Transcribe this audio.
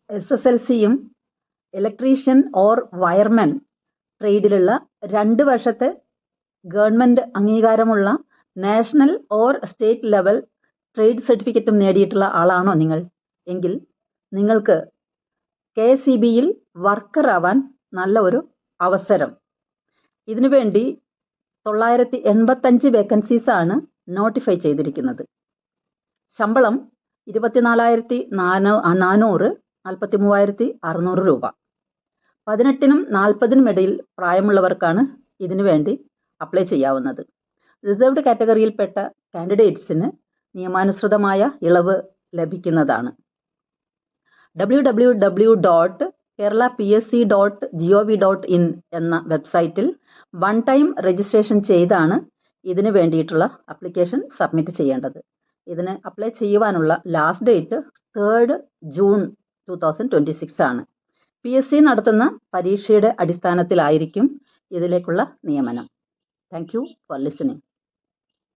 SSLCയും electrician or wireman ട്രേഡിലുള്ള 2 വർഷത്തെ government അംഗീകാരമുള്ള national or state level trade സർട്ടിഫിക്കറ്റും നേടിയിട്ടുള്ള ആളാണോ നിങ്ങൾ എങ്കിൽ നിങ്ങൾക്ക് KSEBയിൽ വർക്കർ ആവാൻ നല്ല ഒരു അവസരം. ഇതിനുവേണ്ടി 985 വേക്കൻസീസ് ആണ് നോട്ടിഫൈ ചെയ്തിരിക്കുന്നത്. ശമ്പളം 24,400, 43,600 രൂപ. 18നും 40നും ഇടയിൽ പ്രായമുള്ളവർക്കാണ് ഇതിനു വേണ്ടി അപ്ലൈ ചെയ്യാവുന്നത്. റിസർവ്ഡ് കാറ്റഗറിയിൽപ്പെട്ട കാൻഡിഡേറ്റ്സിന് നിയമാനുസൃതമായ ഇളവ് ലഭിക്കുന്നതാണ്. www.keralapsc.gov.in എന്ന വെബ്സൈറ്റിൽ 1 ടൈം രജിസ്ട്രേഷൻ ചെയ്താണ് ഇതിന് വേണ്ടിയിട്ടുള്ള അപ്ലിക്കേഷൻ സബ്മിറ്റ് ചെയ്യേണ്ടത്. ഇതിന് അപ്ലൈ ചെയ്യുവാനുള്ള ലാസ്റ്റ് ഡേറ്റ് 3rd June 2026 ആണ്. PSC നടത്തുന്ന പരീക്ഷയുടെ അടിസ്ഥാനത്തിലായിരിക്കും ഇതിലേക്കുള്ള നിയമനം. Thank you for listening.